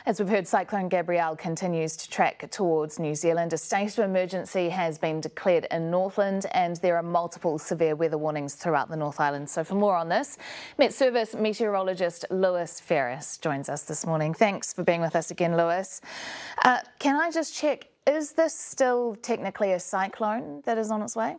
As we've heard, Cyclone Gabrielle continues to track towards New Zealand. A state of emergency has been declared in Northland and there are multiple severe weather warnings throughout the North Island. So for more on this, Met Service meteorologist Lewis Ferris joins us this morning. Thanks for being with us again, Lewis. Can I just check, is this still technically a cyclone that is on its way?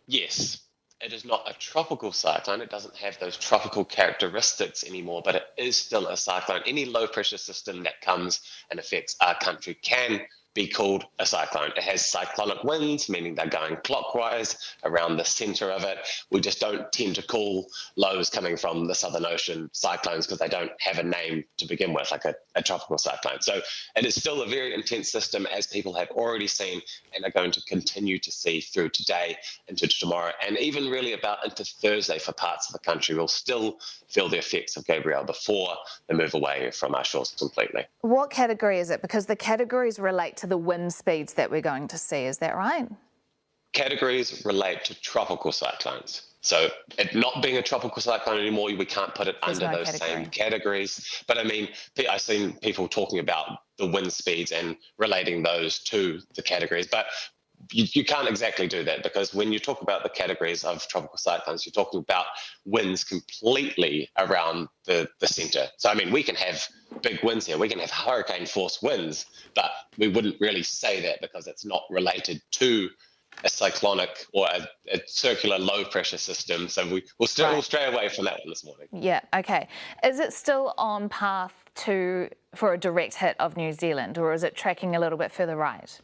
Yes. It is not a tropical cyclone. It doesn't have those tropical characteristics anymore, but it is still a cyclone. Any low pressure system that comes and affects our country can be called a cyclone. It has cyclonic winds, meaning they're going clockwise around the center of it. We just don't tend to call lows coming from the Southern Ocean cyclones because they don't have a name to begin with, like a tropical cyclone. So it is still a very intense system, as people have already seen and are going to continue to see through today into tomorrow, and even really about into Thursday for parts of the country. We'll still feel the effects of Gabrielle before they move away from our shores completely. What category is it? Because the categories relate to the wind speeds that we're going to see, is that right? Categories relate to tropical cyclones. So it not being a tropical cyclone anymore, we can't put it under those same categories. But I mean, I've seen people talking about the wind speeds and relating those to the categories. But you can't exactly do that, because when you talk about the categories of tropical cyclones, you're talking about winds completely around the center. So, I mean, we can have big winds here. We can have hurricane force winds, but we wouldn't really say that because it's not related to a cyclonic or a circular low pressure system. So we'll stray away from that one this morning. Yeah, okay. Is it still on path for a direct hit of New Zealand, or is it tracking a little bit further right?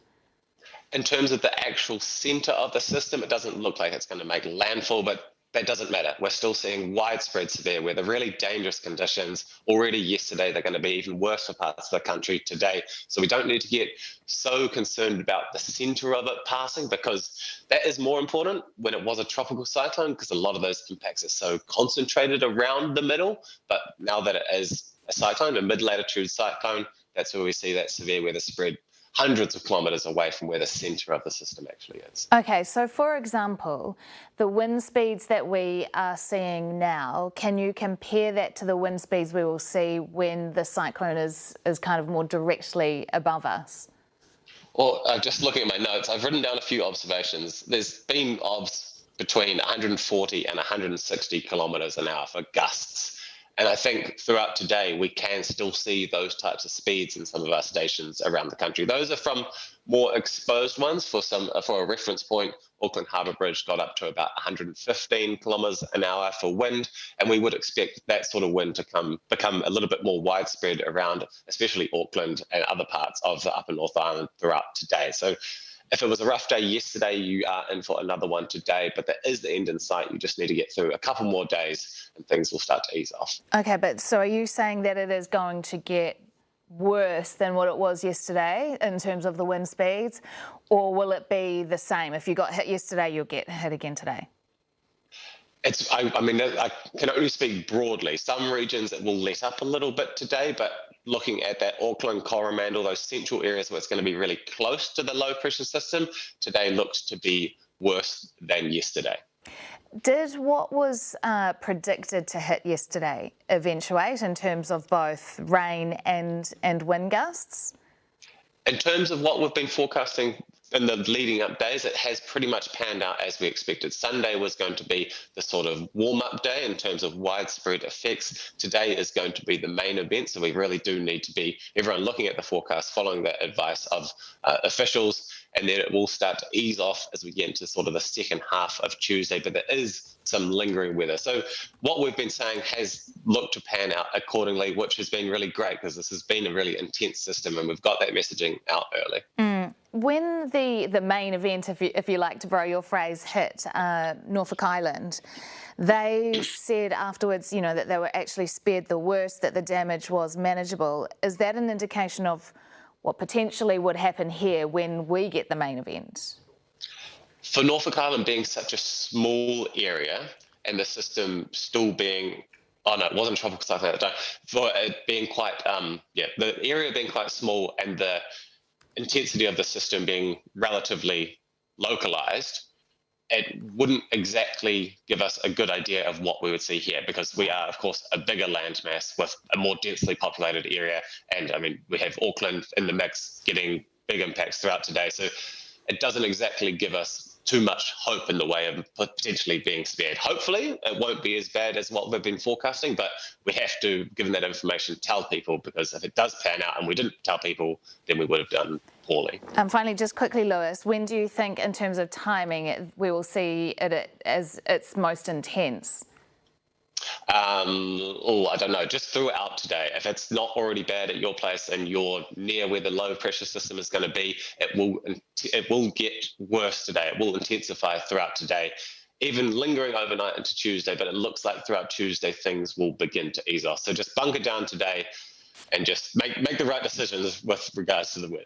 In terms of the actual center of the system, it doesn't look like it's going to make landfall, but that doesn't matter. We're still seeing widespread severe weather, really dangerous conditions. Already yesterday, they're going to be even worse for parts of the country today. So we don't need to get so concerned about the center of it passing, because that is more important when it was a tropical cyclone, because a lot of those impacts are so concentrated around the middle. But now that it is a cyclone, a mid-latitude cyclone, that's where we see that severe weather spread hundreds of kilometres away from where the centre of the system actually is. Okay, so for example, the wind speeds that we are seeing now, can you compare that to the wind speeds we will see when the cyclone is kind of more directly above us? Well, just looking at my notes, I've written down a few observations. There's been obs between 140 and 160 kilometres an hour for gusts. And I think throughout today, we can still see those types of speeds in some of our stations around the country. Those are from more exposed ones. For a reference point, Auckland Harbour Bridge got up to about 115 kilometres an hour for wind. And we would expect that sort of wind to become a little bit more widespread around, especially Auckland and other parts of the upper North Island throughout today. So if it was a rough day yesterday, you are in for another one today, but that is the end in sight. You just need to get through a couple more days and things will start to ease off. Okay, but so are you saying that it is going to get worse than what it was yesterday in terms of the wind speeds, or will it be the same? If you got hit yesterday, you'll get hit again today? I mean, I can only speak broadly. Some regions it will let up a little bit today, but looking at that Auckland, Coromandel, those central areas where it's going to be really close to the low pressure system, today looks to be worse than yesterday. Did what was predicted to hit yesterday eventuate in terms of both rain and wind gusts? In terms of what we've been forecasting in the leading up days, it has pretty much panned out as we expected. Sunday was going to be the sort of warm-up day in terms of widespread effects. Today is going to be the main event, so we really do need to be, everyone looking at the forecast, following the advice of officials, and then it will start to ease off as we get into sort of the second half of Tuesday, but there is some lingering weather. So what we've been saying has looked to pan out accordingly, which has been really great because this has been a really intense system and we've got that messaging out early. When the main event, if you like to borrow your phrase, hit Norfolk Island, they said afterwards, you know, that they were actually spared the worst, that the damage was manageable. Is that an indication of what potentially would happen here when we get the main event? For Norfolk Island being such a small area and the system still being, oh no, it wasn't tropical cyclone at the time, for it being quite, the area being quite small and the intensity of the system being relatively localized, it wouldn't exactly give us a good idea of what we would see here, because we are, of course, a bigger landmass with a more densely populated area. And I mean, we have Auckland in the mix getting big impacts throughout today. So it doesn't exactly give us too much hope in the way of potentially being spared. Hopefully, it won't be as bad as what we've been forecasting, but we have to, given that information, tell people, because if it does pan out and we didn't tell people, then we would have done poorly. Finally, just quickly, Lewis, when do you think, in terms of timing, we will see it as its most intense? I don't know, just throughout today. If it's not already bad at your place and you're near where the low pressure system is going to be, it will get worse today. It will intensify throughout today, even lingering overnight into Tuesday, but it looks like throughout Tuesday things will begin to ease off. So just bunker down today and just make the right decisions with regards to the weather.